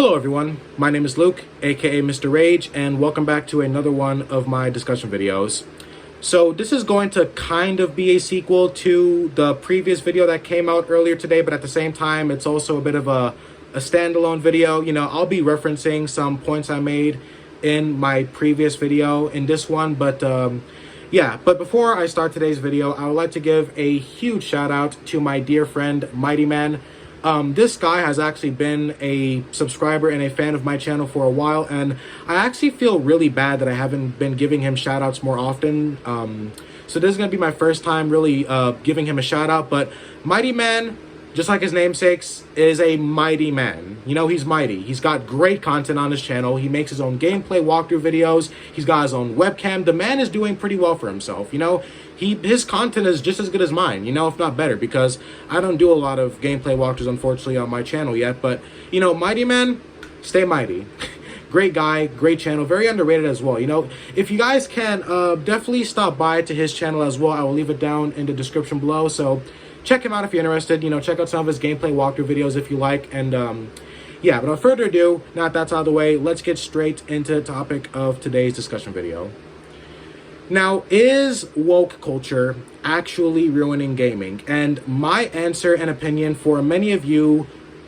Hello everyone, my name is Luke, aka Mr. Rage, and welcome back to another one of my discussion videos. So this is going to kind of be a sequel to the previous video that came out earlier today, but at the same time it's also a bit of a standalone video. You know, I'll be referencing some points I made in my previous video in this one, but yeah, but before I start today's video, I would like to give a huge shout out to my dear friend Mighty Man. This guy has actually been a subscriber and a fan of my channel for a while, and I actually feel really bad that I haven't been giving him shout outs more often. So this is going to be my first time really giving him a shout out, but Mighty Man, just like his namesakes, is a mighty man. You know, he's mighty. He's got great content on his channel. He makes his own gameplay walkthrough videos. He's got his own webcam. The man is doing pretty well for himself. You know, his content is just as good as mine, you know, if not better, because I don't do a lot of gameplay walkthroughs, unfortunately, on my channel yet. But, you know, Mighty Man, stay mighty. Great guy, great channel, very underrated as well. You know, if you guys can, definitely stop by to his channel as well. I will leave it down in the description below. So check him out if you're interested. You know, check out some of his gameplay walkthrough videos if you like. And yeah, but without further ado, now that that's out of the way, let's get straight into the topic of today's discussion video. Now, is woke culture actually ruining gaming? And my answer and opinion for many of you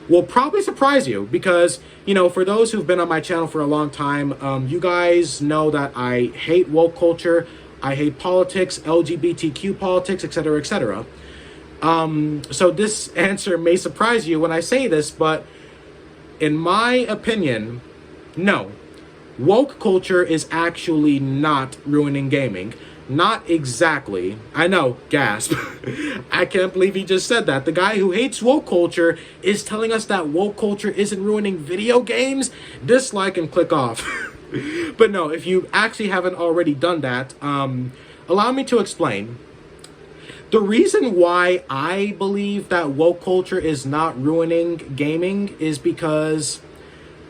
will probably surprise you because, you know, for those who've been on my channel for a long time, you guys know that I hate woke culture. I hate politics, LGBTQ politics, etc., etc. So this answer may surprise you when I say this, but in my opinion, no. Woke culture is actually not ruining gaming. Not exactly. I know, gasp. I can't believe he just said that. The guy who hates woke culture is telling us that woke culture isn't ruining video games? Dislike and click off. But no, if you actually haven't already done that, allow me to explain. The reason why I believe that woke culture is not ruining gaming is because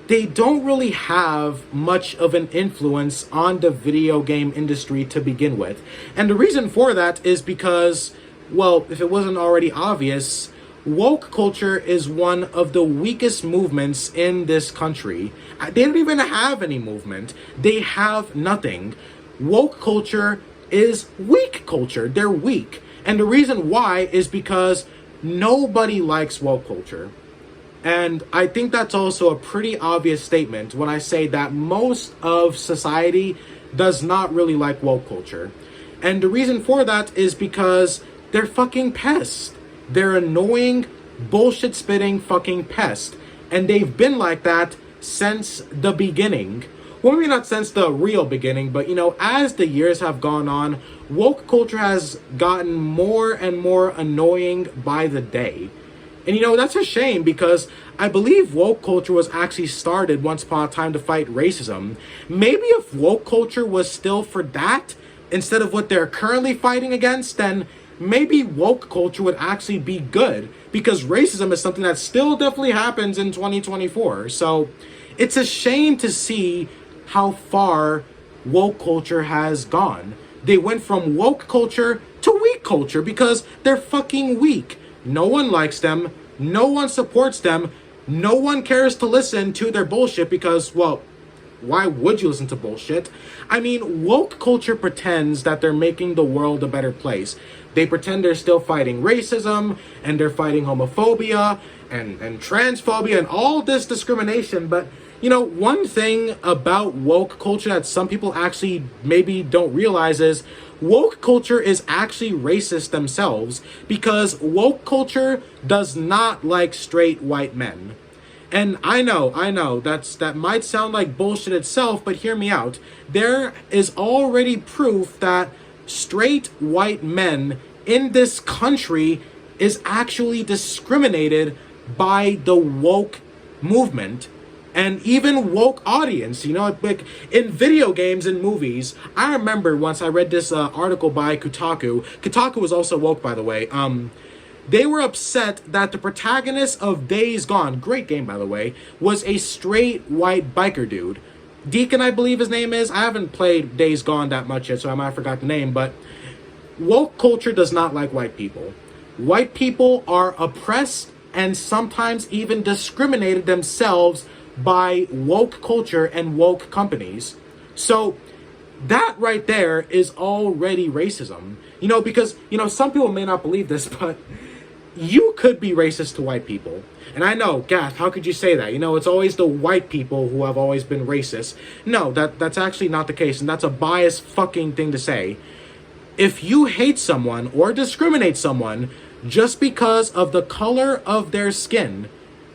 they don't really have much of an influence on the video game industry to begin with. And the reason for that is because, well, if it wasn't already obvious, woke culture is one of the weakest movements in this country. They don't even have any movement. They have nothing. Woke culture is weak culture. They're weak. And the reason why is because nobody likes woke culture. And I think that's also a pretty obvious statement when I say that most of society does not really like woke culture. And the reason for that is because they're fucking pests. They're annoying, bullshit-spitting fucking pests. And they've been like that since the beginning. Well, maybe not since the real beginning, but, you know, as the years have gone on, woke culture has gotten more and more annoying by the day. And, you know, that's a shame because I believe woke culture was actually started once upon a time to fight racism. Maybe if woke culture was still for that, instead of what they're currently fighting against, then maybe woke culture would actually be good. Because racism is something that still definitely happens in 2024. So it's a shame to see how far woke culture has gone. They went from woke culture to weak culture because they're fucking weak. No one likes them. No one supports them. No one cares to listen to their bullshit because, well, why would you listen to bullshit? I mean, woke culture pretends that they're making the world a better place. They pretend they're still fighting racism, and they're fighting homophobia, and transphobia, and all this discrimination, but you know, one thing about woke culture that some people actually maybe don't realize is woke culture is actually racist themselves because woke culture does not like straight white men. And I know, that might sound like bullshit itself, but hear me out. There is already proof that straight white men in this country is actually discriminated by the woke movement. And even woke audience, you know, like in video games and movies. I remember once I read this article by Kotaku. Kotaku was also woke, by the way. They were upset that the protagonist of Days Gone, great game, by the way, was a straight white biker dude. Deacon, I believe his name is. I haven't played Days Gone that much yet, so I might have forgot the name. But woke culture does not like white people. White people are oppressed and sometimes even discriminated themselves by woke culture and woke companies. So that right there is already racism. Because, some people may not believe this, but you could be racist to white people. And I know, Gath, how could you say that? It's always the white people who have always been racist. No, that's actually not the case, and that's a biased fucking thing to say. If you hate someone or discriminate someone just because of the color of their skin,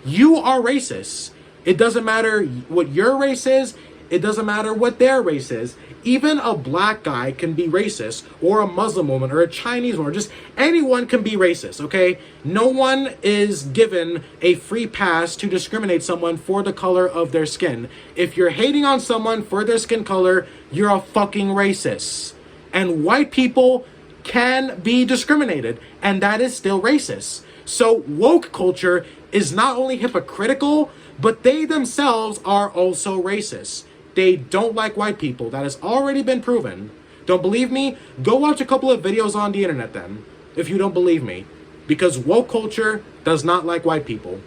you are racist. It doesn't matter what your race is. It doesn't matter what their race is. Even a black guy can be racist, or a Muslim woman, or a Chinese woman, or just anyone can be racist, okay? No one is given a free pass to discriminate someone for the color of their skin. If you're hating on someone for their skin color, you're a fucking racist. And white people can be discriminated, and that is still racist. So woke culture is not only hypocritical, but they themselves are also racist. They don't like white people. That has already been proven. Don't believe me? Go watch a couple of videos on the internet then, if you don't believe me. Because woke culture does not like white people.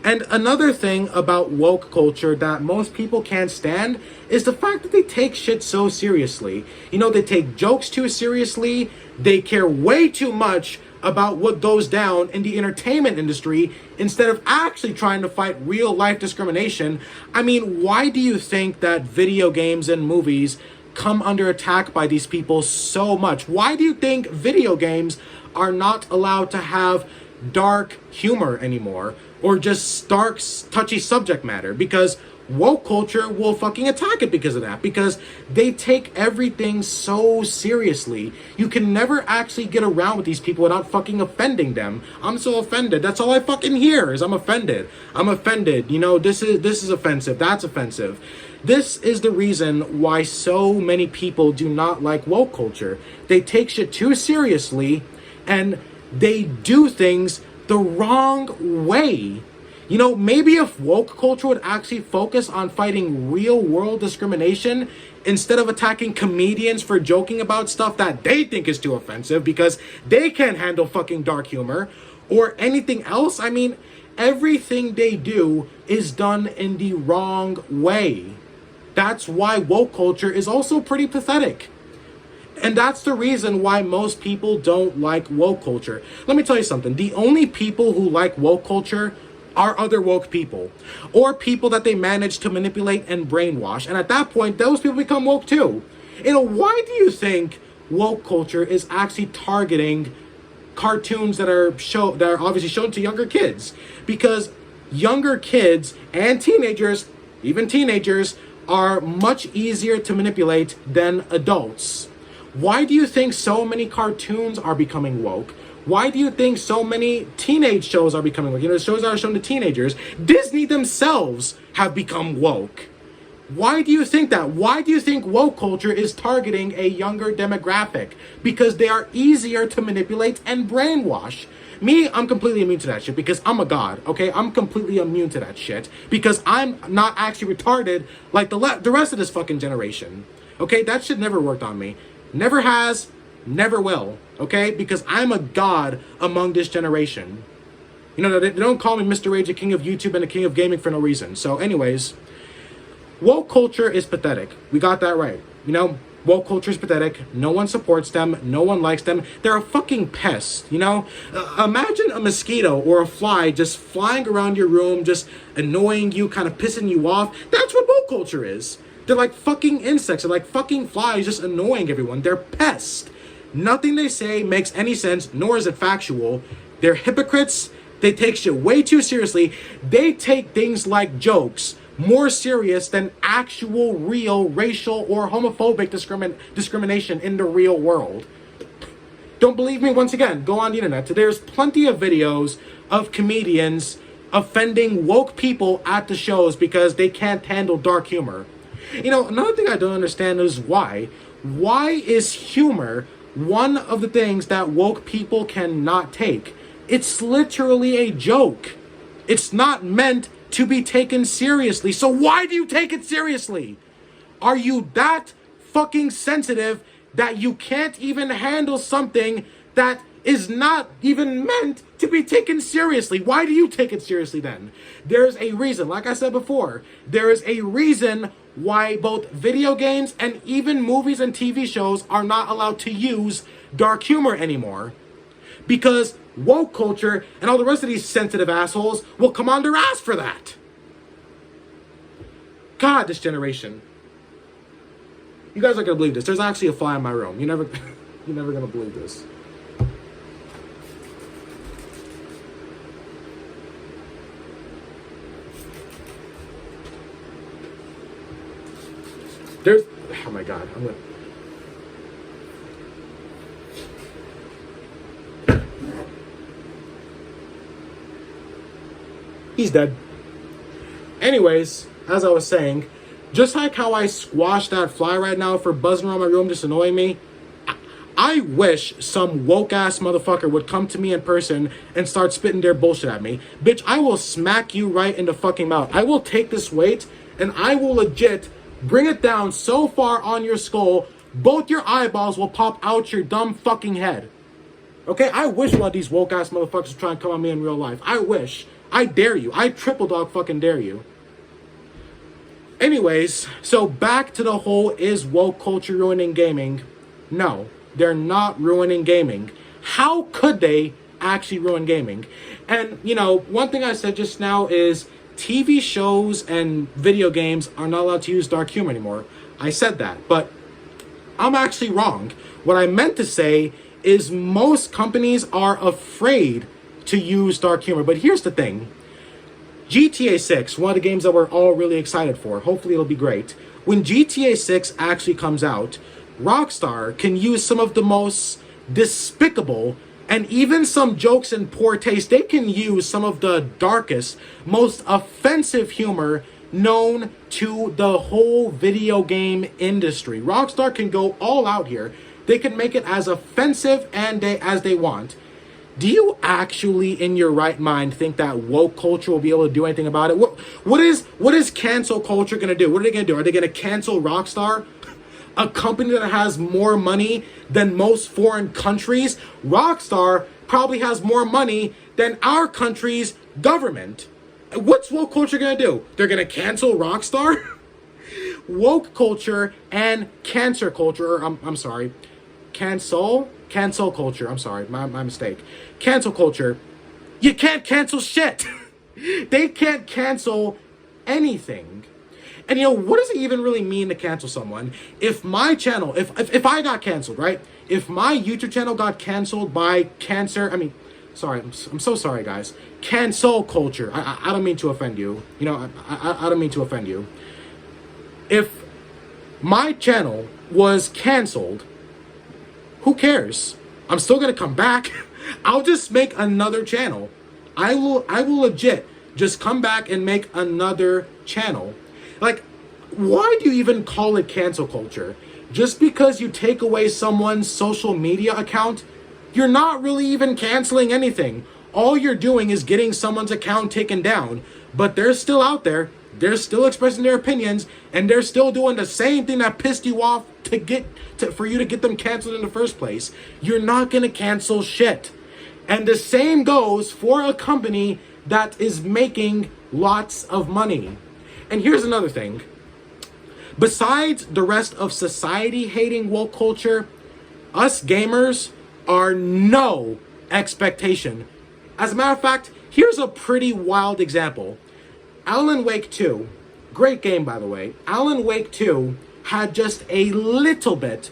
And another thing about woke culture that most people can't stand is the fact that they take shit so seriously. They take jokes too seriously. They care way too much about what goes down in the entertainment industry instead of actually trying to fight real life discrimination. I mean, why do you think that video games and movies come under attack by these people so much? Why do you think video games are not allowed to have dark humor anymore, or just stark, touchy subject matter? Because woke culture will fucking attack it because of that, because they take everything so seriously. You can never actually get around with these people without fucking offending them. I'm so offended. That's all I fucking hear is I'm offended. I'm offended. This is offensive. That's offensive. This is the reason why so many people do not like woke culture. They take shit too seriously, and they do things the wrong way. Maybe if woke culture would actually focus on fighting real world discrimination instead of attacking comedians for joking about stuff that they think is too offensive because they can't handle fucking dark humor or anything else. I mean, everything they do is done in the wrong way. That's why woke culture is also pretty pathetic. And that's the reason why most people don't like woke culture. Let me tell you something. The only people who like woke culture are other woke people, or people that they manage to manipulate and brainwash. And at that point, those people become woke too. Why do you think woke culture is actually targeting cartoons that are obviously shown to younger kids? Because younger kids and teenagers, even teenagers, are much easier to manipulate than adults. Why do you think so many cartoons are becoming woke? Why do you think so many teenage shows are becoming woke? Shows that are shown to teenagers. Disney themselves have become woke. Why do you think that? Why do you think woke culture is targeting a younger demographic? Because they are easier to manipulate and brainwash. Me, I'm completely immune to that shit because I'm a god, okay? I'm completely immune to that shit because I'm not actually retarded like the rest of this fucking generation. Okay? That shit never worked on me. Never has, never will, okay? Because I'm a god among this generation. They don't call me Mr. Rage, the king of YouTube and the king of gaming for no reason. So anyways, woke culture is pathetic. We got that right. Woke culture is pathetic. No one supports them. No one likes them. They're a fucking pest, Imagine a mosquito or a fly just flying around your room, just annoying you, kind of pissing you off. That's what woke culture is. They're like fucking insects. They're like fucking flies just annoying everyone. They're pests. Nothing they say makes any sense, nor is it factual. They're hypocrites. They take shit way too seriously. They take things like jokes more serious than actual, real, racial, or homophobic discrimination in the real world. Don't believe me? Once again, go on the internet. There's plenty of videos of comedians offending woke people at the shows because they can't handle dark humor. Another thing I don't understand is why. Why is humor one of the things that woke people cannot take? It's literally a joke. It's not meant to be taken seriously. So why do you take it seriously? Are you that fucking sensitive that you can't even handle something that is not even meant to be taken seriously. Why do you take it seriously then? There's a reason. Like I said before, there is a reason why both video games and even movies and TV shows are not allowed to use dark humor anymore. Because woke culture and all the rest of these sensitive assholes will come on their ass for that. God, this generation. You guys aren't gonna believe this. There's actually a fly in my room. You're never gonna believe this. There's, oh my God, I'm gonna. He's dead. Anyways, as I was saying, just like how I squashed that fly right now for buzzing around my room just annoying me, I wish some woke-ass motherfucker would come to me in person and start spitting their bullshit at me. Bitch, I will smack you right in the fucking mouth. I will take this weight and I will legit bring it down so far on your skull, both your eyeballs will pop out your dumb fucking head. Okay, I wish one of these woke-ass motherfuckers would try and come on me in real life. I wish. I dare you. I triple dog fucking dare you. Anyways, so back to the whole, is woke culture ruining gaming? No, they're not ruining gaming. How could they actually ruin gaming? And, you know, one thing I said just now is TV shows and video games are not allowed to use dark humor anymore. I said that, but I'm actually wrong. What I meant to say is most companies are afraid to use dark humor. But here's the thing. GTA 6, one of the games that we're all really excited for, hopefully it'll be great. When GTA 6 actually comes out, Rockstar can use some of the most despicable and even some jokes in poor taste. They can use some of the darkest, most offensive humor known to the whole video game industry. Rockstar can go all out here. They can make it as offensive as they want. Do you actually, in your right mind, think that woke culture will be able to do anything about it? What is cancel culture going to do? What are they going to do? Are they going to cancel Rockstar? A company that has more money than most foreign countries? Rockstar probably has more money than our country's government. What's woke culture going to do? They're going to cancel Rockstar? Woke culture and cancer culture, or I'm sorry, cancel culture. I'm sorry, my mistake. Cancel culture. You can't cancel shit. They can't cancel anything. And you know, what does it even really mean to cancel someone? If my channel, if I got canceled, right? If my YouTube channel got canceled by cancer, I mean, sorry, I'm so sorry, guys. Cancel culture. I don't mean to offend you. You know, I don't mean to offend you. If my channel was canceled, who cares? I'm still gonna come back. I'll just make another channel. I will legit just come back and make another channel. Like, why do you even call it cancel culture? Just because you take away someone's social media account, you're not really even canceling anything. All you're doing is getting someone's account taken down, but they're still out there. They're still expressing their opinions, and they're still doing the same thing that pissed you off for you to get them canceled in the first place. You're not gonna cancel shit. And the same goes for a company that is making lots of money. And here's another thing. Besides the rest of society hating woke culture, us gamers are no expectation. As a matter of fact, here's a pretty wild example. Alan Wake 2, great game by the way, Alan Wake 2 had just a little bit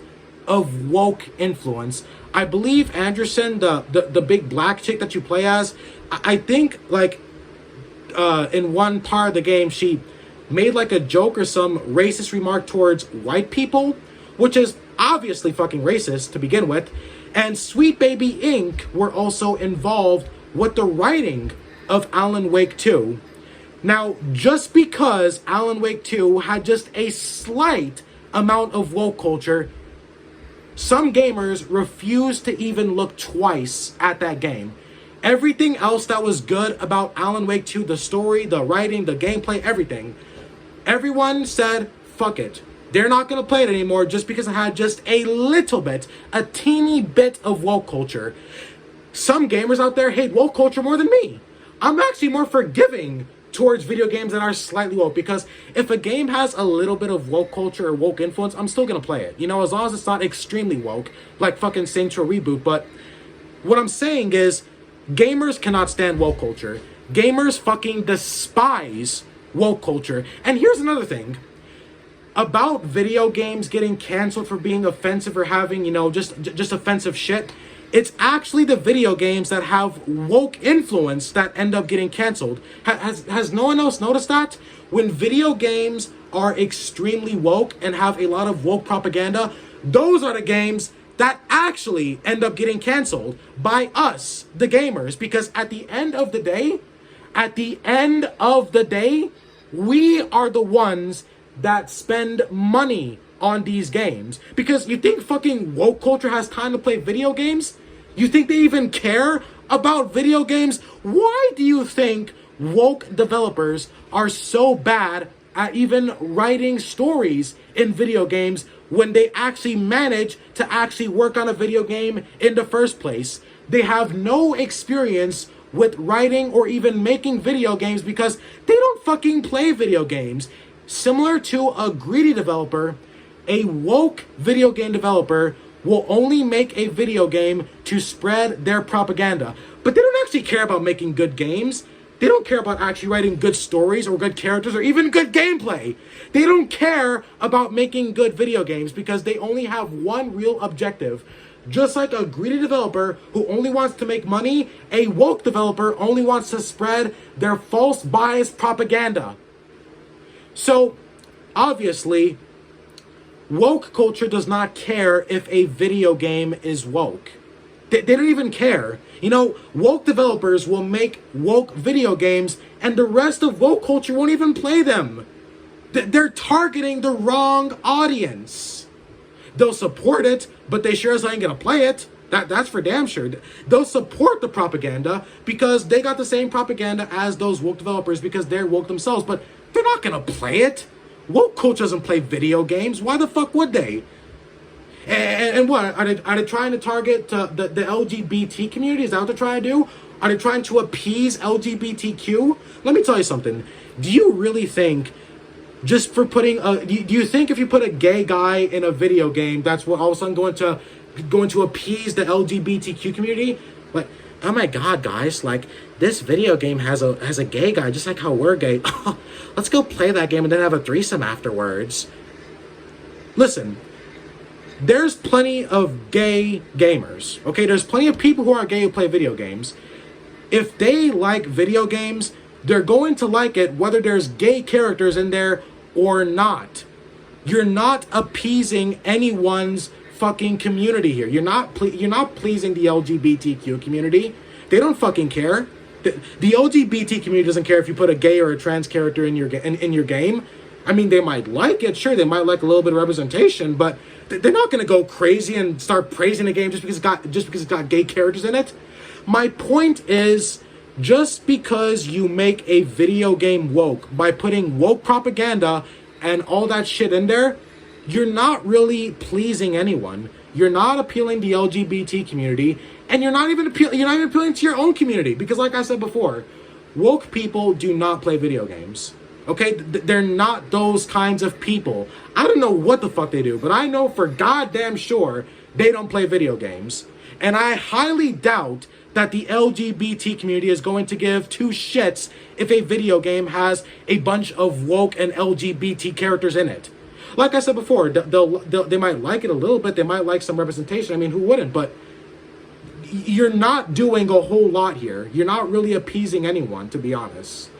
of woke influence. I believe Anderson, the big black chick that you play as, I think like in one part of the game she made like a joke or some racist remark towards white people, which is obviously fucking racist to begin with. And Sweet Baby Inc. were also involved with the writing of Alan Wake 2. Now, just because Alan Wake 2 had just a slight amount of woke culture, some gamers refused to even look twice at that game. Everything else that was good about Alan Wake 2, the story, the writing, the gameplay, everything, everyone said, fuck it. They're not going to play it anymore just because it had just a little bit, a teeny bit of woke culture. Some gamers out there hate woke culture more than me. I'm actually more forgiving towards video games that are slightly woke, because if a game has a little bit of woke culture or woke influence, I'm still gonna play it. You know, as long as it's not extremely woke, like fucking Saints Row Reboot. But what I'm saying is, gamers cannot stand woke culture. Gamers fucking despise woke culture. And here's another thing about video games getting canceled for being offensive or having, you know, just offensive shit. It's actually the video games that have woke influence that end up getting canceled. Has no one else noticed that? When video games are extremely woke and have a lot of woke propaganda, those are the games that actually end up getting canceled by us, the gamers. Because at the end of the day, we are the ones that spend money on these games. Because you think fucking woke culture has time to play video games? You think they even care about video games? Why do you think woke developers are so bad at even writing stories in video games when they actually manage to actually work on a video game in the first place? They have no experience with writing or even making video games because they don't fucking play video games. Similar to a greedy developer, a woke video game developer will only make a video game to spread their propaganda. But they don't actually care about making good games. They don't care about actually writing good stories or good characters or even good gameplay. They don't care about making good video games because they only have one real objective. Just like a greedy developer who only wants to make money, a woke developer only wants to spread their false biased propaganda. So, obviously, woke culture does not care if a video game is woke. They don't even care. You know, woke developers will make woke video games and the rest of woke culture won't even play them. They're targeting the wrong audience. They'll support it, but they sure as hell ain't gonna play it. That's for damn sure. They'll support the propaganda because they got the same propaganda as those woke developers because they're woke themselves, but they're not gonna play it. Woke culture doesn't play video games. Why the fuck would they? And what? Are they trying to target the LGBT community? Is that what they're trying to do? Are they trying to appease LGBTQ? Let me tell you something. Do you really think just for putting do you think if you put a gay guy in a video game, that's what all of a sudden going to appease the LGBTQ community? Like, oh my god, guys, like, this video game has a gay guy, just like how we're gay. Let's go play that game and then have a threesome afterwards. Listen, there's plenty of gay gamers, okay? There's plenty of people who are gay who play video games. If they like video games, they're going to like it whether there's gay characters in there or not. You're not appeasing anyone's fucking community here. You're not pleasing the LGBTQ community. They don't fucking care. The LGBT community doesn't care if you put a gay or a trans character in your game. I mean, they might like it, sure, they might like a little bit of representation, but they're not going to go crazy and start praising the game just because it's got gay characters in it. My point is, just because you make a video game woke by putting woke propaganda and all that shit in there, you're not really pleasing anyone. You're not appealing to the LGBT community, and you're not even appealing to your own community, because like I said before, woke people do not play video games. Okay, they're not those kinds of people. I don't know what the fuck they do, but I know for goddamn sure they don't play video games. And I highly doubt that the LGBT community is going to give two shits if a video game has a bunch of woke and LGBT characters in it. Like I said before, they might like it a little bit, they might like some representation. I mean, who wouldn't? But you're not doing a whole lot here. You're not really appeasing anyone, to be honest.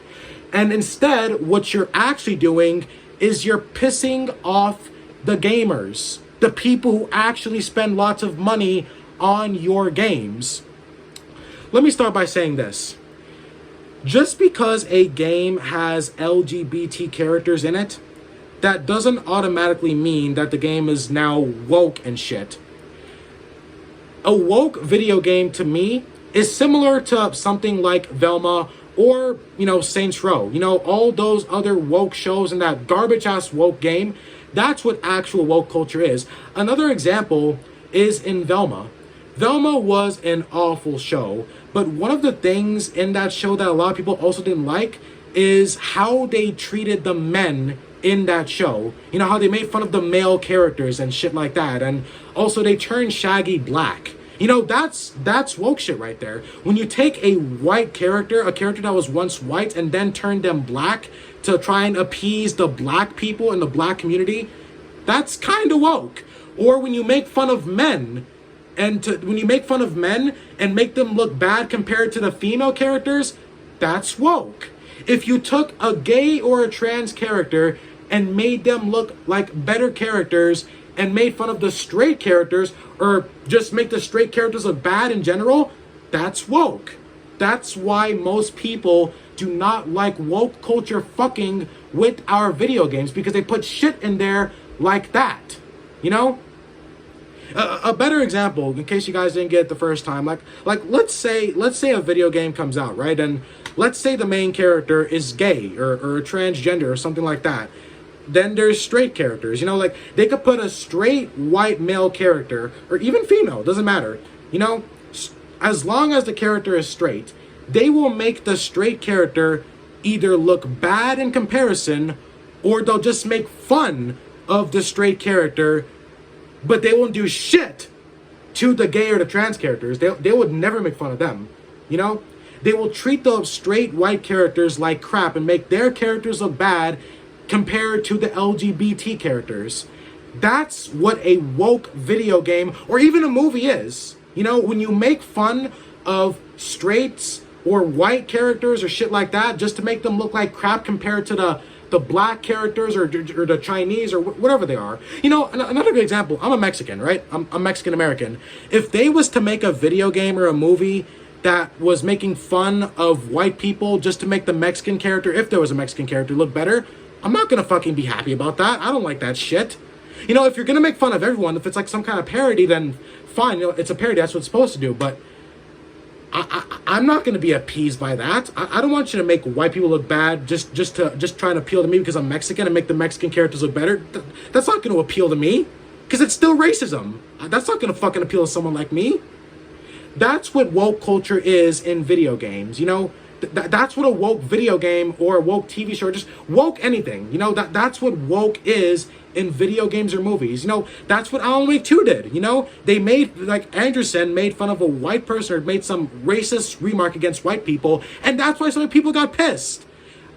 And instead, what you're actually doing is you're pissing off the gamers, the people who actually spend lots of money on your games. Let me start by saying this. Just because a game has LGBT characters in it, that doesn't automatically mean that the game is now woke and shit. A woke video game, to me, is similar to something like Velma or, Saints Row. All those other woke shows and that garbage-ass woke game, that's what actual woke culture is. Another example is in Velma. Velma was an awful show, but one of the things in that show that a lot of people also didn't like is how they treated the men in that show. You know, how they made fun of the male characters and shit like that, and also they turned Shaggy black. You know, that's woke shit right there. When you take a white character, a character that was once white, and then turn them black to try and appease the black people in the black community, that's kind of woke. Or when you make fun of men, when you make fun of men and make them look bad compared to the female characters, that's woke. If you took a gay or a trans character and made them look like better characters and made fun of the straight characters, or just make the straight characters look bad in general, that's woke. That's why most people do not like woke culture fucking with our video games, because they put shit in there like that. You know? A better example, in case you guys didn't get it the first time, like let's say a video game comes out, right? And let's say the main character is gay or transgender or something like that. Then there's straight characters, you know, like they could put a straight white male character, or even female, doesn't matter, you know, as long as the character is straight, they will make the straight character either look bad in comparison, or they'll just make fun of the straight character, but they won't do shit to the gay or the trans characters. They would never make fun of them, you know? They will treat those straight white characters like crap and make their characters look bad compared to the LGBT characters. That's what a woke video game or even a movie is. You know, when you make fun of straights or white characters or shit like that just to make them look like crap compared to the black characters or the Chinese or whatever they are. You know, another good example, I'm a Mexican, right? I'm Mexican American. If they was to make a video game or a movie that was making fun of white people just to make the Mexican character, if there was a Mexican character, look better, I'm not gonna fucking be happy about that. I don't like that shit. You know, if you're gonna make fun of everyone, if it's like some kind of parody, then fine, you know, it's a parody, that's what it's supposed to do, but I'm not going to be appeased by that. I don't want you to make white people look bad just trying to appeal to me because I'm Mexican and make the Mexican characters look better. That's not going to appeal to me, because it's still racism. That's not going to fucking appeal to someone like me. That's what woke culture is in video games, you know? That's what a woke video game or a woke TV show, or just woke anything, you know? That's what woke is in video games or movies. You know, that's what Alan Wake 2 did, you know? They made, like, Anderson made fun of a white person or made some racist remark against white people, and that's why so many people got pissed.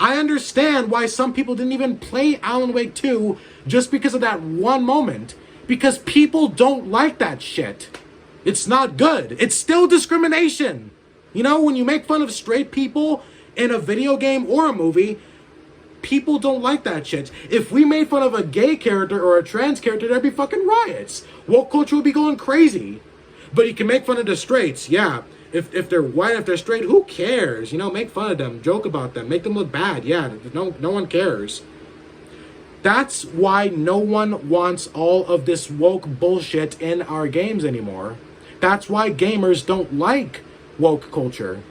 I understand why some people didn't even play Alan Wake 2 just because of that one moment. Because people don't like that shit. It's not good. It's still discrimination. You know, when you make fun of straight people in a video game or a movie, people don't like that shit. If we made fun of a gay character or a trans character, there'd be fucking riots. Woke culture would be going crazy. But you can make fun of the straights, yeah. If they're white, if they're straight, who cares? You know, make fun of them, joke about them, make them look bad. Yeah, no one cares. That's why no one wants all of this woke bullshit in our games anymore. That's why gamers don't like woke culture.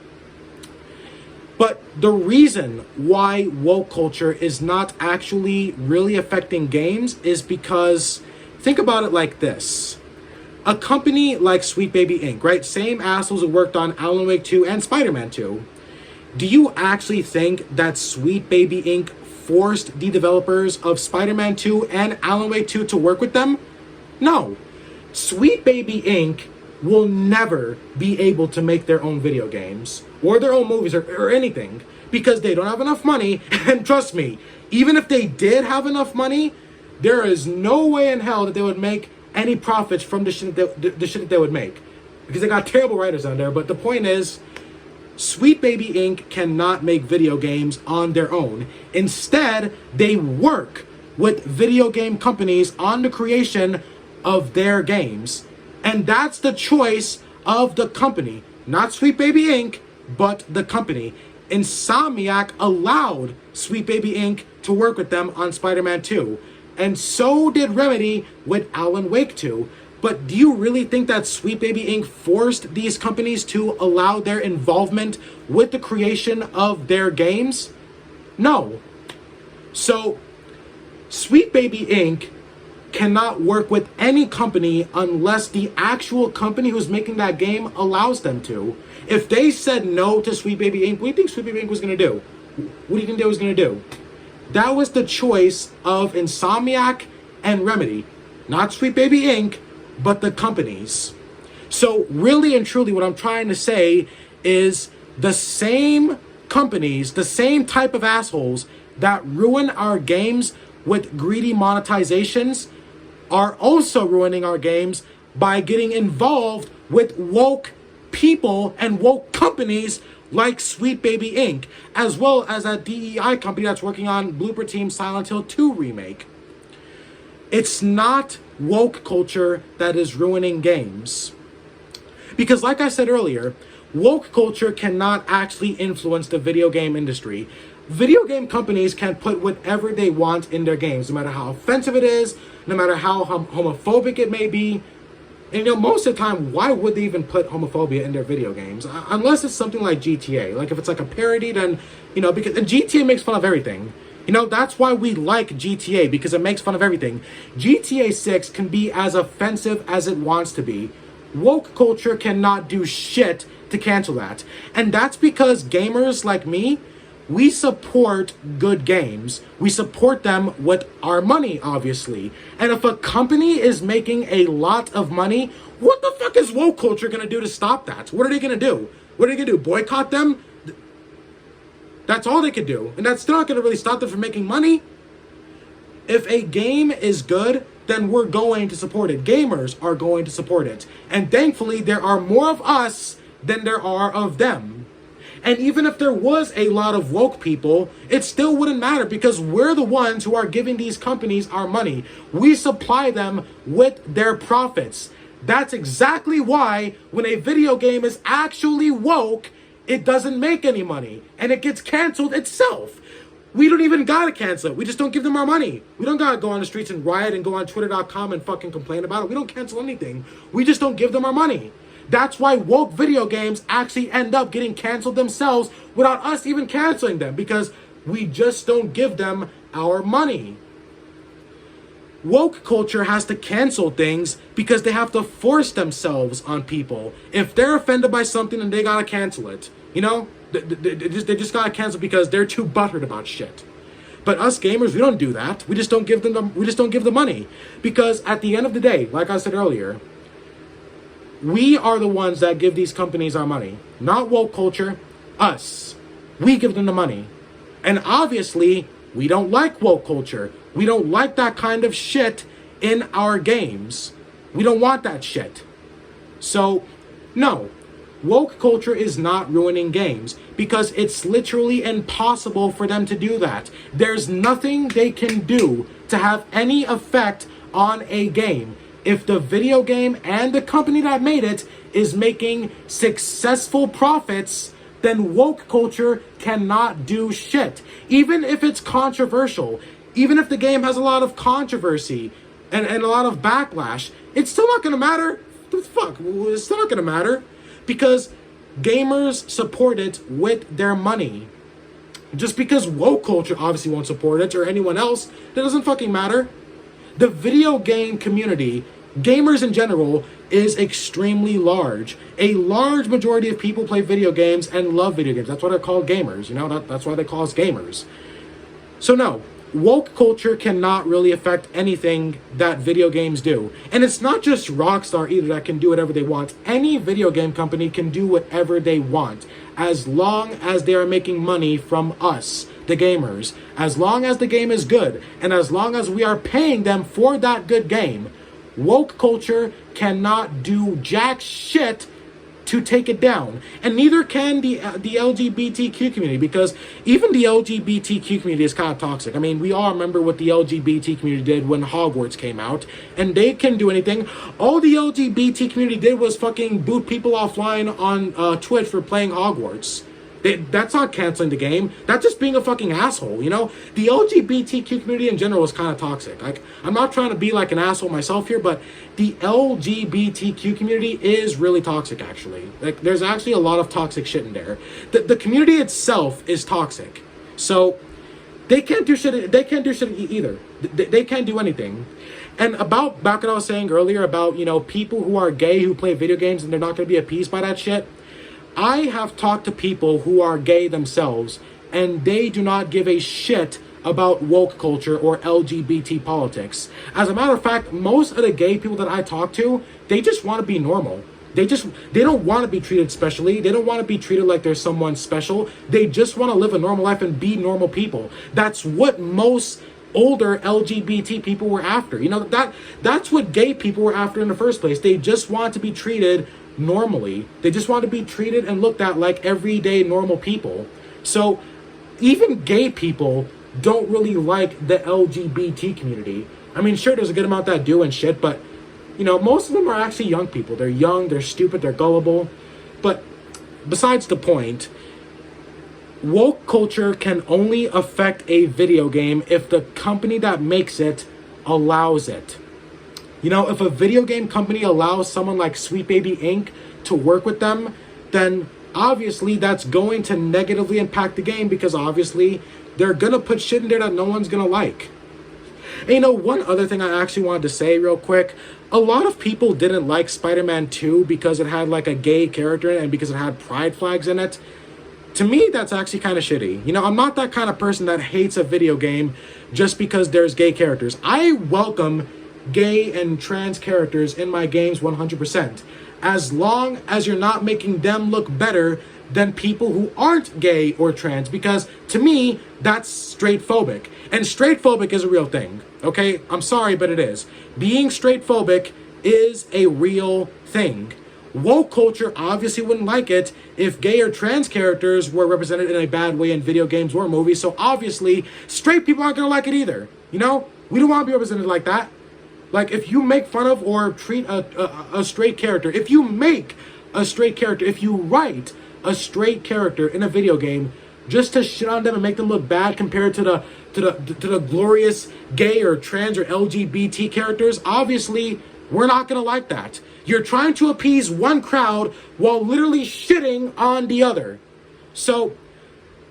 But the reason why woke culture is not actually really affecting games is because, think about it like this. A company like Sweet Baby Inc., right? Same assholes who worked on Alan Wake 2 and Spider-Man 2. Do you actually think that Sweet Baby Inc. forced the developers of Spider-Man 2 and Alan Wake 2 to work with them? No. Sweet Baby Inc. will never be able to make their own video games or their own movies or anything because they don't have enough money. And trust me, even if they did have enough money, there is no way in hell that they would make any profits from the shit that they would make, because they got terrible writers on there. But the point is, Sweet Baby Inc. cannot make video games on their own. Instead, they work with video game companies on the creation of their games. And that's the choice of the company. Not Sweet Baby Inc., but the company. Insomniac allowed Sweet Baby Inc. to work with them on Spider-Man 2. And so did Remedy with Alan Wake 2. But do you really think that Sweet Baby Inc. forced these companies to allow their involvement with the creation of their games? No. So, Sweet Baby Inc. cannot work with any company unless the actual company who's making that game allows them to. If they said no to Sweet Baby Inc., what do you think Sweet Baby Inc. was going to do? What do you think they was going to do? That was the choice of Insomniac and Remedy. Not Sweet Baby Inc., but the companies. So really and truly what I'm trying to say is the same companies, the same type of assholes that ruin our games with greedy monetizations are also ruining our games by getting involved with woke people and woke companies like Sweet Baby Inc., as well as a DEI company that's working on Blooper Team Silent Hill 2 remake. It's not woke culture that is ruining games. Because like I said earlier, woke culture cannot actually influence the video game industry. Video game companies can put whatever they want in their games, no matter how offensive it is, no matter how homophobic it may be. And most of the time, why would they even put homophobia in their video games? Unless it's something like GTA. Like if it's like a parody, then, because GTA makes fun of everything. That's why we like GTA, because it makes fun of everything. GTA 6 can be as offensive as it wants to be. Woke culture cannot do shit to cancel that. And that's because gamers like me, we support good games. We support them with our money, obviously. And if a company is making a lot of money, what the fuck is woke culture gonna do to stop that? What are they gonna do? What are they gonna do? Boycott them? That's all they could do. And that's still not gonna really stop them from making money. If a game is good, then we're going to support it. Gamers are going to support it. And thankfully, there are more of us than there are of them. And even if there was a lot of woke people, it still wouldn't matter because we're the ones who are giving these companies our money. We supply them with their profits. That's exactly why when a video game is actually woke, it doesn't make any money and it gets canceled itself. We don't even gotta cancel it. We just don't give them our money. We don't gotta go on the streets and riot and go on twitter.com and fucking complain about it. We don't cancel anything. We just don't give them our money. That's why woke video games actually end up getting canceled themselves without us even canceling them, because we just don't give them our money. Woke culture has to cancel things because they have to force themselves on people. If they're offended by something, then they gotta cancel it. They just gotta cancel because they're too butthurt about shit. But us gamers, we don't do that. We just don't give them we just don't give the money. Because at the end of the day, like I said earlier, we are the ones that give these companies our money. Not woke culture, us. We give them the money. And obviously, we don't like woke culture. We don't like that kind of shit in our games. We don't want that shit. So, no. Woke culture is not ruining games because it's literally impossible for them to do that. There's nothing they can do to have any effect on a game if the video game and the company that made it is making successful profits. Then woke culture cannot do shit. Even if it's controversial, even if the game has a lot of controversy and a lot of backlash, it's still not gonna matter. What the fuck? It's still not gonna matter because gamers support it with their money. Just because woke culture obviously won't support it or anyone else, that doesn't fucking matter. The video game community, gamers in general, is extremely large. A large majority of people play video games and love video games. That's why they're called gamers, that's why they call us gamers. So no, woke culture cannot really affect anything that video games do. And it's not just Rockstar either that can do whatever they want. Any video game company can do whatever they want as long as they are making money from us, the gamers. As long as the game is good and as long as we are paying them for that good game, woke culture cannot do jack shit to take it down. And neither can the LGBTQ community, because even the LGBTQ community is kind of toxic. I mean, we all remember what the LGBT community did when Hogwarts came out, and they couldn't do anything. All the LGBT community did was fucking boot people offline on Twitch for playing Hogwarts. That's not canceling the game. That's just being a fucking asshole, The LGBTQ community in general is kind of toxic. Like, I'm not trying to be like an asshole myself here, but the LGBTQ community is really toxic, actually. Like, there's actually a lot of toxic shit in there. The community itself is toxic. So, they can't do shit. They can't do shit either. They can't do anything. And about back what I was saying earlier about, you know, people who are gay who play video games and they're not going to be appeased by that shit. I have talked to people who are gay themselves and they do not give a shit about woke culture or LGBT politics. As a matter of fact, most of the gay people that I talk to, they just want to be normal. They don't want to be treated specially. They don't want to be treated like they're someone special. They just want to live a normal life and be normal people. That's what most older LGBT people were after. You know, that's what gay people were after in the first place. They just want to be treated normally. They just want to be treated and looked at like everyday normal people. So even gay people don't really like the LGBT community. I mean, sure, there's a good amount that do and shit, but you know, most of them are actually young people. They're young, they're stupid, they're gullible. But besides the point, woke culture can only affect a video game if the company that makes it allows it. You know, if a video game company allows someone like Sweet Baby Inc. to work with them, then obviously that's going to negatively impact the game because obviously they're gonna put shit in there that no one's gonna like. And you know, one other thing I actually wanted to say real quick, a lot of people didn't like Spider-Man 2 because it had like a gay character in it and because it had pride flags in it. To me, that's actually kind of shitty. You know, I'm not that kind of person that hates a video game just because there's gay characters. I welcome gay and trans characters in my games 100%. As long as you're not making them look better than people who aren't gay or trans, because to me, that's straight phobic. And straight phobic is a real thing, okay? I'm sorry, but it is. Being straight phobic is a real thing. Woke culture obviously wouldn't like it if gay or trans characters were represented in a bad way in video games or movies, so obviously, straight people aren't gonna like it either. You know? We don't want to be represented like that. Like, if you make fun of or treat a straight character, if you make a straight character, if you write a straight character in a video game just to shit on them and make them look bad compared to the glorious gay or trans or LGBT characters, obviously we're not gonna like that. You're trying to appease one crowd while literally shitting on the other. So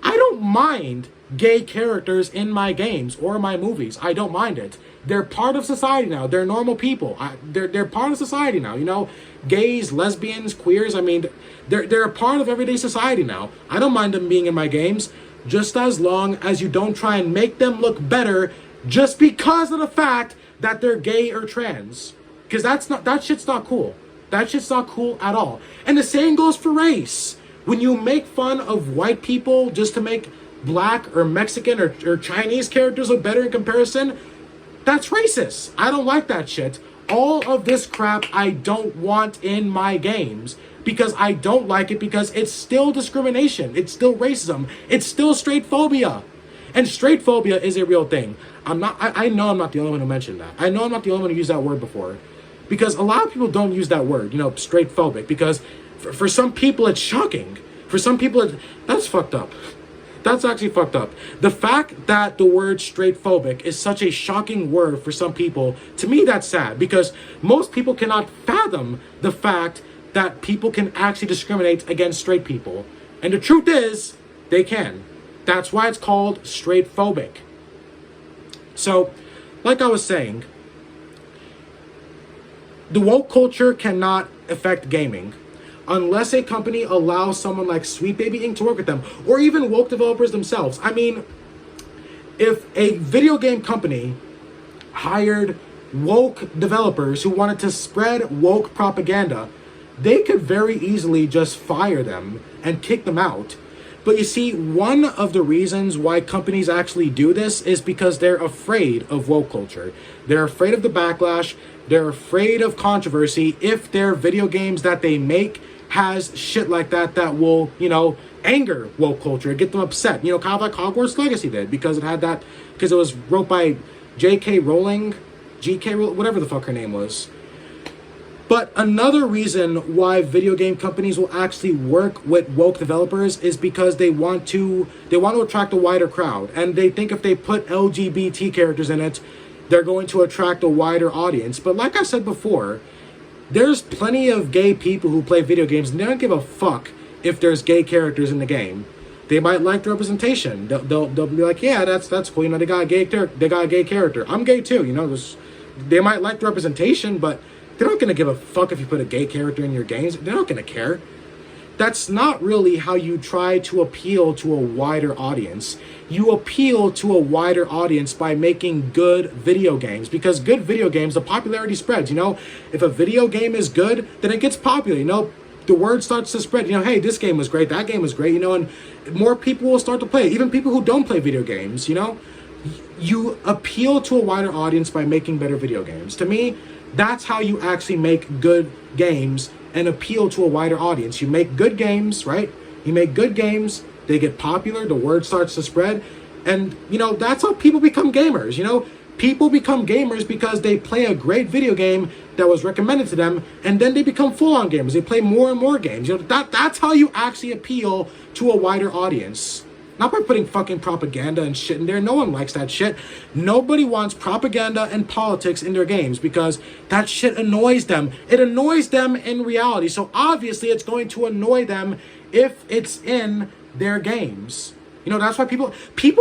I don't mind gay characters in my games or my movies. I don't mind it. They're part of society now. They're normal people. They're part of society now. You know, gays, lesbians, queers. I mean, they're a part of everyday society now. I don't mind them being in my games, just as long as you don't try and make them look better just because of the fact that they're gay or trans. Because that shit's not cool. That shit's not cool at all. And the same goes for race. When you make fun of white people just to make black or Mexican or Chinese characters look better in comparison, that's racist. I don't like that shit. All of this crap I don't want in my games because I don't like it because it's still discrimination. It's still racism. It's still straight phobia. And straight phobia is a real thing. I know I'm not the only one who mentioned that. I know I'm not the only one who used that word before. Because a lot of people don't use that word, you know, straight phobic. Because for some people it's shocking. For some people, that's fucked up. That's actually fucked up. The fact that the word straight phobic is such a shocking word for some people, to me that's sad. Because most people cannot fathom the fact that people can actually discriminate against straight people. And the truth is, they can. That's why it's called straight phobic. So, like I was saying, the woke culture cannot affect gaming unless a company allows someone like Sweet Baby Inc. to work with them, or even woke developers themselves. I mean, if a video game company hired woke developers who wanted to spread woke propaganda, they could very easily just fire them and kick them out. But you see, one of the reasons why companies actually do this is because they're afraid of woke culture. They're afraid of the backlash. They're afraid of controversy if their video games that they make has shit like that that will, you know, anger woke culture, get them upset. You know, kind of like Hogwarts Legacy did, because it had that, because it was wrote by J.K. Rowling, G.K. whatever the fuck her name was. But another reason why video game companies will actually work with woke developers is because they want to attract a wider crowd, and they think if they put LGBT characters in it, they're going to attract a wider audience. But like I said before, there's plenty of gay people who play video games and they don't give a fuck if there's gay characters in the game. They might like the representation. They'll be like, yeah, that's cool. You know, they got a gay character. I'm gay too. You know, They might like the representation, but they're not going to give a fuck if you put a gay character in your games. They're not going to care. That's not really how you try to appeal to a wider audience. You appeal to a wider audience by making good video games, because good video games, the popularity spreads. You know, if a video game is good, then it gets popular. You know, the word starts to spread. You know, hey, this game was great, that game was great, you know, and more people will start to play it. Even people who don't play video games, you know. You appeal to a wider audience by making better video games. To me, that's how you actually make good games and appeal to a wider audience. You make good games, right? You make good games, they get popular, the word starts to spread, and, you know, that's how people become gamers, you know? People become gamers because they play a great video game that was recommended to them, and then they become full-on gamers. They play more and more games. You know, that's how you actually appeal to a wider audience. Not by putting fucking propaganda and shit in there. No one likes that shit. Nobody wants propaganda and politics in their games because that shit annoys them. It annoys them in reality. So obviously it's going to annoy them if it's in their games. You know, that's why people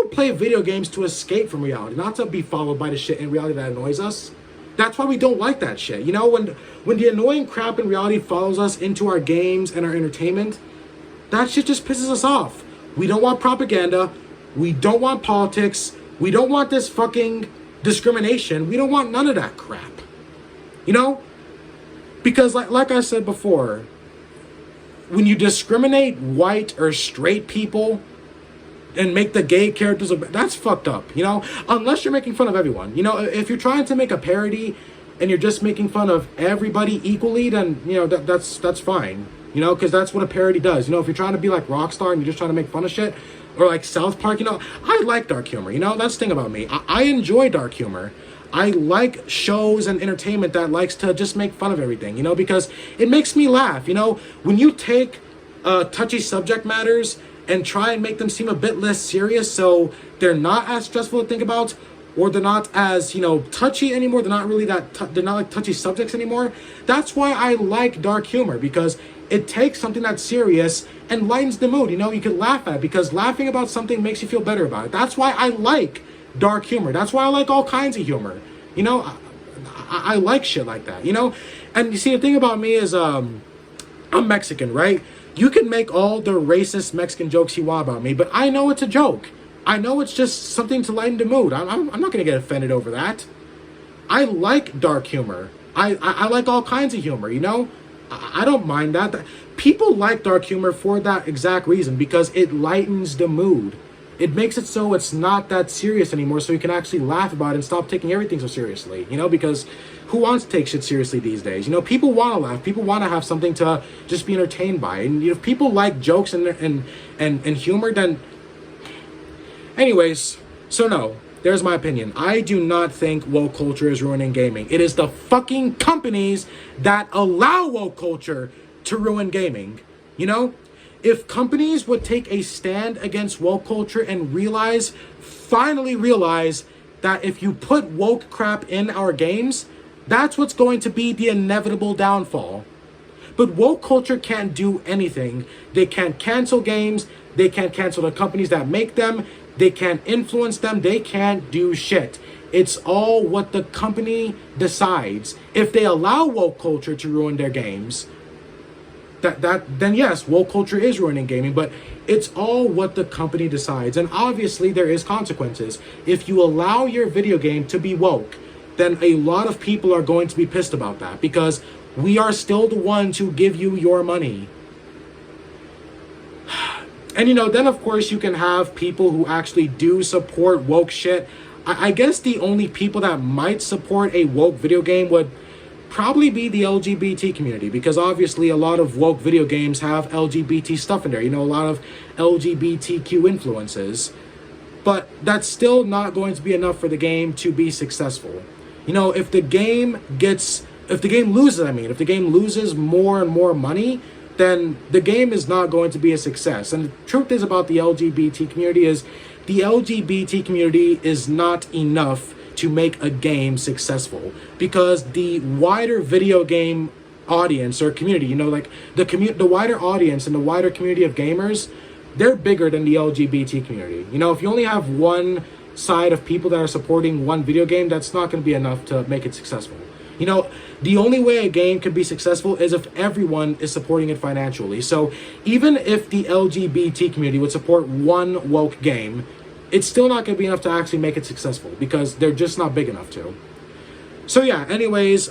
play video games to escape from reality, not to be followed by the shit in reality that annoys us. That's why we don't like that shit. You know, when the annoying crap in reality follows us into our games and our entertainment, that shit just pisses us off. We don't want propaganda. We don't want politics. We don't want this fucking discrimination. We don't want none of that crap. You know? Because like I said before, when you discriminate white or straight people and make the gay characters, that's fucked up, you know? Unless you're making fun of everyone. You know, if you're trying to make a parody and you're just making fun of everybody equally, then, you know, that's fine. You know, because that's what a parody does. You know, if you're trying to be like Rockstar and you're just trying to make fun of shit, or like South Park, you know, I like dark humor. You know, that's the thing about me. I enjoy dark humor. I like shows and entertainment that likes to just make fun of everything, you know, because it makes me laugh. You know, when you take touchy subject matters and try and make them seem a bit less serious so they're not as stressful to think about, or they're not as, you know, touchy anymore, they're not really they're not like touchy subjects anymore. That's why I like dark humor, because it takes something that's serious and lightens the mood. You know, you can laugh at it because laughing about something makes you feel better about it. That's why I like dark humor. That's why I like all kinds of humor. You know, I like shit like that, you know? And you see, the thing about me is I'm Mexican, right? You can make all the racist Mexican jokes you want about me, but I know it's a joke. I know it's just something to lighten the mood. I'm not going to get offended over that. I like dark humor. I like all kinds of humor, you know? I don't mind that. People like dark humor for that exact reason, because it lightens the mood. It makes it so it's not that serious anymore, so you can actually laugh about it and stop taking everything so seriously, you know, because who wants to take shit seriously these days? You know, people want to laugh. People want to have something to just be entertained by. And if people like jokes and humor, then... Anyways, so no. There's my opinion. I do not think woke culture is ruining gaming. It is the fucking companies that allow woke culture to ruin gaming. You know? If companies would take a stand against woke culture and finally realize that if you put woke crap in our games, that's what's going to be the inevitable downfall. But woke culture can't do anything. They can't cancel games. They can't cancel the companies that make them. They can't influence them. They can't do shit. It's all what the company decides. If they allow woke culture to ruin their games, then yes, woke culture is ruining gaming, but it's all what the company decides. And obviously there is consequences. If you allow your video game to be woke, then a lot of people are going to be pissed about that, because we are still the ones who give you your money. And, you know, then, of course, you can have people who actually do support woke shit. I guess the only people that might support a woke video game would probably be the LGBT community, because obviously a lot of woke video games have LGBT stuff in there. You know, a lot of LGBTQ influences. But that's still not going to be enough for the game to be successful. You know, if the game loses more and more money, then the game is not going to be a success. And the truth is about the LGBT community is the LGBT community is not enough to make a game successful, because the wider video game audience or community, you know, like the wider audience and the wider community of gamers, they're bigger than the LGBT community. You know, if you only have one side of people that are supporting one video game, that's not going to be enough to make it successful. You know, the only way a game can be successful is if everyone is supporting it financially. So even if the LGBT community would support one woke game, it's still not going to be enough to actually make it successful because they're just not big enough to. So yeah, anyways,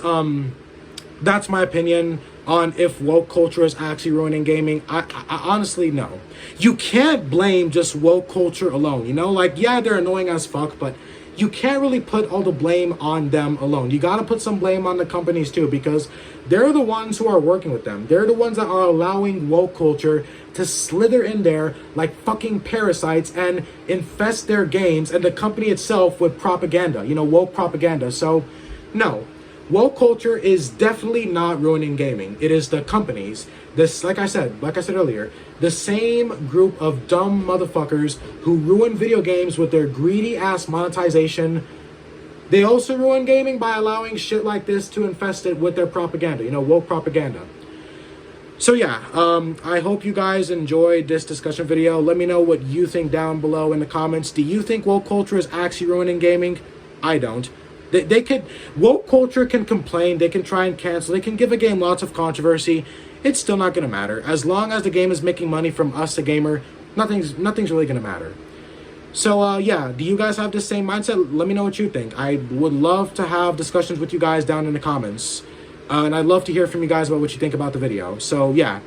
that's my opinion on if woke culture is actually ruining gaming. I honestly, no. You can't blame just woke culture alone, you know? Like, yeah, they're annoying as fuck, but you can't really put all the blame on them alone. You gotta put some blame on the companies too, because they're the ones who are working with them. They're the ones that are allowing woke culture to slither in there like fucking parasites and infest their games and the company itself with propaganda, you know, woke propaganda. So, no. Woke culture is definitely not ruining gaming. It is the companies. This, like I said earlier, the same group of dumb motherfuckers who ruin video games with their greedy ass monetization. They also ruin gaming by allowing shit like this to infest it with their propaganda, you know, woke propaganda. So yeah, I hope you guys enjoyed this discussion video. Let me know what you think down below in the comments. Do you think woke culture is actually ruining gaming? I don't. They could, woke culture can complain, they can try and cancel, they can give a game lots of controversy. It's still not going to matter. As long as the game is making money from us, the gamer, nothing's really going to matter. So yeah, do you guys have the same mindset? Let me know what you think. I would love to have discussions with you guys down in the comments. And I'd love to hear from you guys about what you think about the video. So yeah,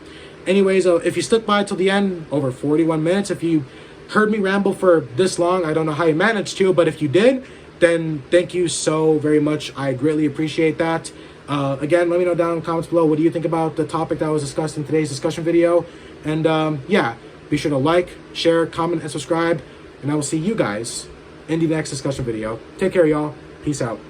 anyways, if you stuck by till the end, over 41 minutes, if you heard me ramble for this long, I don't know how you managed to, but if you did, then thank you so very much. I greatly appreciate that. Again, let me know down in the comments below, what do you think about the topic that was discussed in today's discussion video? And yeah, be sure to like, share, comment, and subscribe. And I will see you guys in the next discussion video. Take care, y'all. Peace out.